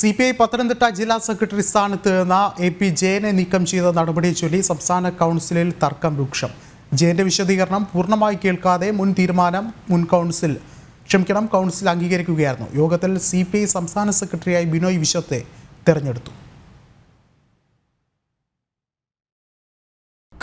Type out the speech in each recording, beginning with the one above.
CPI Pathanamthitta ജില്ലാ secretary സ്ഥാനത്ത് നിന്ന് AP ജയനെ നീക്കം ചെയ്ത നടപടിയെ ചൊല്ലി സംസ്ഥാന കൗൺസിലിൽ തർക്കം രൂക്ഷം. ജയന്റെ വിശദീകരണം പൂർണ്ണമായി കേൾക്കാതെ കൗൺസിൽ അംഗീകരിക്കുകയായിരുന്നു. യോഗത്തിൽ CPI സംസ്ഥാന സെക്രട്ടറിയായി ബിനോയ് വിശ്വത്തെ തെരഞ്ഞെടുത്തു.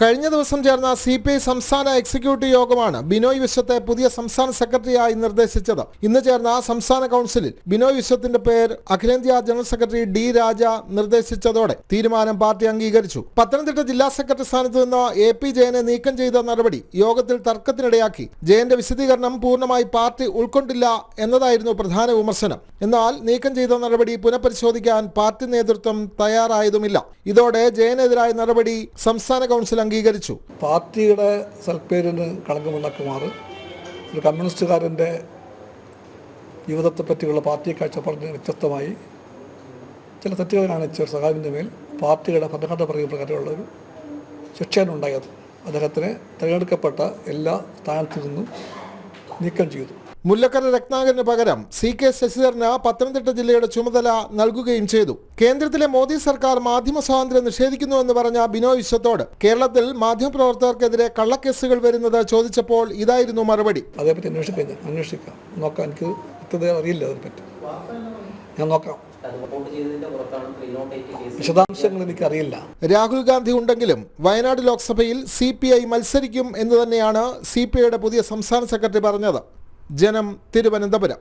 കഴിഞ്ഞ ദിവസം ചേർന്ന CPI സംസ്ഥാന എക്സിക്യൂട്ടീവ് യോഗമാണ് ബിനോയ് വിശ്വത്തെ പുതിയ സംസ്ഥാന സെക്രട്ടറിയായി നിർദ്ദേശിച്ചത്. ഇന്ന് ചേർന്ന സംസ്ഥാന കൗൺസിലിൽ ബിനോയ് വിശ്വത്തിന്റെ പേര് അഖിലേന്ത്യാ ജനറൽ സെക്രട്ടറി D രാജ നിർദ്ദേശിച്ചതോടെ തീരുമാനം പാർട്ടി അംഗീകരിച്ചു. പത്തനംതിട്ട ജില്ലാ സെക്രട്ടറി സ്ഥാനത്ത് നിന്ന് AP ജയനെ നീക്കം ചെയ്ത നടപടി യോഗത്തിൽ തർക്കത്തിനിടയാക്കി. ജയന്റെ വിശദീകരണം പൂർണ്ണമായി പാർട്ടി ഉൾക്കൊണ്ടില്ല എന്നതായിരുന്നു പ്രധാന വിമർശനം. എന്നാൽ നീക്കം ചെയ്ത നടപടി പുനഃപരിശോധിക്കാൻ പാർട്ടി നേതൃത്വം തയ്യാറായതുമില്ല. ഇതോടെ ജയനെതിരായ നടപടി സംസ്ഥാന കൗൺസിൽ അംഗീകരിച്ചു. പാർട്ടിയുടെ സൽപ്പേരിന് കളങ്കമുണ്ടാക്കുമാറ് ഒരു കമ്മ്യൂണിസ്റ്റുകാരൻ്റെ ജീവിതത്തെ പറ്റിയുള്ള പാർട്ടി കാഴ്ചപ്പാടിന് വ്യത്യസ്തമായി ചില തെറ്റുകൾ കാണിച്ച സഖാവിൻ്റെ മേൽ പാർട്ടിയുടെ ഭരണഘടന പറയുന്ന പ്രകാരമുള്ളൊരു ശിക്ഷയാണ് ഉണ്ടായത്. അദ്ദേഹത്തിന് തിരഞ്ഞെടുക്കപ്പെട്ട എല്ലാ സ്ഥാനത്തു നിന്നും നീക്കം ചെയ്തു. മുല്ലക്കര രത്നാകരന് പകരം CK ശശിധരന് പത്തനംതിട്ട ജില്ലയുടെ ചുമതല നൽകുകയും ചെയ്തു. കേന്ദ്രത്തിലെ മോദി സർക്കാർ മാധ്യമ സ്വാതന്ത്ര്യം നിഷേധിക്കുന്നുവെന്ന് പറഞ്ഞ ബിനോയ് വിശ്വത്തോട് കേരളത്തിൽ മാധ്യമപ്രവർത്തകർക്കെതിരെ കള്ളക്കേസുകൾ വരുന്നത് ചോദിച്ചപ്പോൾ ഇതായിരുന്നു മറുപടി. അതേപറ്റി അന്വേഷിക്കാം, നോക്കാം. എനിക്ക് വ്യക്തത അറിയില്ല അതിനെപ്പറ്റി, ഞാൻ നോക്കാം. വിശദാംശങ്ങൾ എനിക്കറിയില്ല. രാഹുൽ ഗാന്ധി ഉണ്ടെങ്കിലും വയനാട് ലോക്സഭയിൽ CPI മത്സരിക്കും എന്ന് തന്നെയാണ് CPIയുടെ പുതിയ സംസ്ഥാന സെക്രട്ടറി പറഞ്ഞത്. ജനം, തിരുവനന്തപുരം.